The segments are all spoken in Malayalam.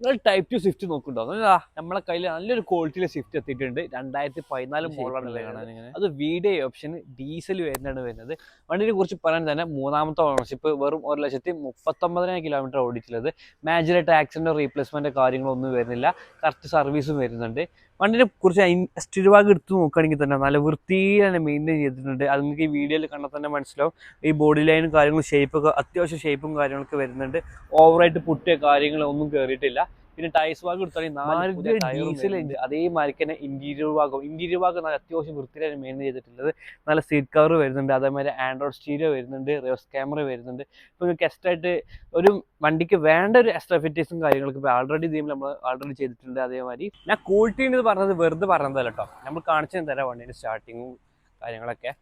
നിങ്ങൾ ടൈപ്പ് ടു സ്വിഫ്റ്റ് നോക്കുന്നുണ്ടോ? നമ്മളെ കയ്യിൽ നല്ലൊരു ക്വാളിറ്റിയിലെ സ്വിഫ്റ്റ് എത്തിയിട്ടുണ്ട്. 2014 മോഡലാണ് വരുന്നത്. അത് VDI ഓപ്ഷൻ ഡീസൽ വരുന്നത്. വണ്ടിനെ കുറിച്ച് പറയാൻ തന്നെ മൂന്നാമത്തെ ഓണർഷിപ്പ്, വെറും 1,39,000 കിലോമീറ്റർ ഓടിയിട്ടുള്ളത്. മേജറായിട്ട് ആക്സിഡന്റോ റീപ്ലേസ്മെന്റോ കാര്യങ്ങളൊന്നും വരുന്നില്ല. കറക്റ്റ് സർവീസും വരുന്നുണ്ട്. വണ്ടിനെ കുറിച്ച് എക്സ്റ്റീരിയർ ഭാഗം എടുത്ത് നോക്കുകയാണെങ്കിൽ തന്നെ നല്ല വൃത്തിയിൽ തന്നെ മെയിൻറ്റെയിൻ ചെയ്തിട്ടുണ്ട്. അത് നിങ്ങൾക്ക് ഈ വീഡിയോയിൽ കണ്ടാൽ തന്നെ മനസ്സിലാവും. ഈ ബോഡി ലൈനും കാര്യങ്ങളും ഷേപ്പൊക്കെ അത്യാവശ്യം ഷേപ്പും കാര്യങ്ങളൊക്കെ വരുന്നുണ്ട്. ഓവറായിട്ട് പുട്ടിയ കാര്യങ്ങളൊന്നും കയറിയിട്ടില്ല. പിന്നെ ടയർസ് ഭാഗം എടുത്താണെങ്കിൽ ഡീസൽ ഉണ്ട്. അതേമാതിരി തന്നെ ഇന്റീരിയർ ഭാഗം നല്ല അത്യാവശ്യം വൃത്തിയിലാണ് മെയിൻറ്റെയിൻ ചെയ്തിട്ടുള്ളത്. നല്ല സീറ്റ് കവർ വരുന്നുണ്ട്. അതേമാതിരി ആൻഡ്രോയിഡ് സ്റ്റീരിയോ വരുന്നുണ്ട്. റിവേഴ്സ് ക്യാമറ വരുന്നുണ്ട്. ഇപ്പോൾ നിങ്ങൾക്ക് എക്സ്ട്രായിട്ട് ഒരു വണ്ടിക്ക് വേണ്ട ഒരു എക്സ്ട്രാ ഫിറ്റേഴ്സും കാര്യങ്ങളൊക്കെ ഇപ്പോൾ ആൾറെഡി നമ്മൾ ആൾറെഡി ചെയ്തിട്ടുണ്ട്. അതേമാതിരി ഞാൻ ക്വാളിറ്റി എന്ന് പറഞ്ഞത് വെറുതെ പറഞ്ഞതല്ല കേട്ടോ, നമ്മൾ കാണിച്ചു തരാം വണ്ടീൻ്റെ സ്റ്റാർട്ടിങ്ങും കാര്യങ്ങളൊക്കെ.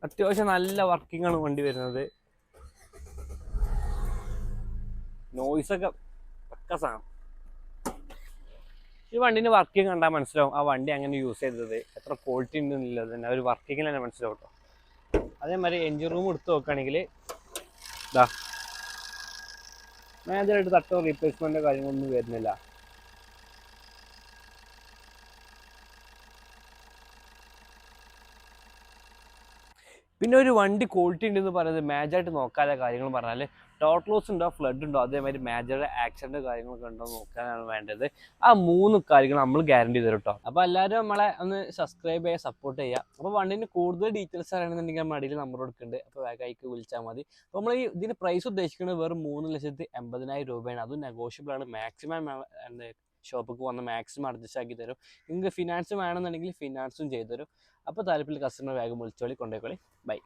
അത്യാവശ്യം നല്ല വർക്കിംഗ് ആണ് വണ്ടി വരുന്നത്. നോയ്സൊക്കെ പക്ക സാധനം. ഈ വണ്ടീൻ്റെ വർക്കിംഗ് കണ്ടാൽ മനസ്സിലാവും ആ വണ്ടി അങ്ങനെ യൂസ് ചെയ്തത് എത്ര ക്വാളിറ്റി ഉണ്ടെന്നുള്ളത് തന്നെ ഒരു വർക്കിങ്ങിൽ തന്നെ മനസ്സിലാവും കേട്ടോ. അതേമാതിരി എൻജിൻ റൂം എടുത്ത് നോക്കുകയാണെങ്കിൽ ഇതാ മേജറായിട്ട് തട്ടോ റീപ്ലേസ്മെൻറ്റോ കാര്യങ്ങളൊന്നും വരുന്നില്ല. പിന്നെ ഒരു വണ്ടി ക്വാളിറ്റി ഉണ്ടെന്ന് പറയുന്നത് മേജറായിട്ട് നോക്കാതെ കാര്യങ്ങൾ പറഞ്ഞാൽ ടോട്ടൽ ലോസ് ഉണ്ടോ, ഫ്ലഡ് ഉണ്ടോ, അതേമാതിരി മേജർ ആക്സിഡന്റ് കാര്യങ്ങളൊക്കെ ഉണ്ടോ നോക്കാനാണ് വേണ്ടത്. ആ 3 കാര്യങ്ങൾ നമ്മൾ ഗ്യാരണ്ടി തരും കേട്ടോ. അപ്പോൾ എല്ലാവരും നമ്മളെ ഒന്ന് സബ്സ്ക്രൈബ് ചെയ്യുക, സപ്പോർട്ട് ചെയ്യുക. അപ്പോൾ വണ്ടിൻ്റെ കൂടുതൽ ഡീറ്റെയിൽസ് അറിയണമെന്നുണ്ടെങ്കിൽ മടിയിൽ നമ്പർ കൊടുക്കുന്നുണ്ട്. അപ്പോൾ വേഗമായിട്ട് വിളിച്ചാൽ മതി. അപ്പോൾ നമ്മൾ ഇതിന് പ്രൈസ് ഉദ്ദേശിക്കുന്നത് വെറും 3,80,000 രൂപയാണ്. അതും നെഗോഷ്യബിൾ ആണ്. മാക്സിമം ഷോപ്പിക്ക് വന്ന് മാക്സിമം അഡ്ജസ്റ്റ് ആക്കി തരും. നിങ്ങൾക്ക് ഫിനാൻസ് വേണമെന്നുണ്ടെങ്കിൽ ഫിനാൻസും ചെയ്തു തരും. അപ്പോൾ താല്പര്യമുള്ള കസ്റ്റമർ വേഗം വിളിച്ചോളി, കൊണ്ടുപോയിക്കോളി. ബൈ.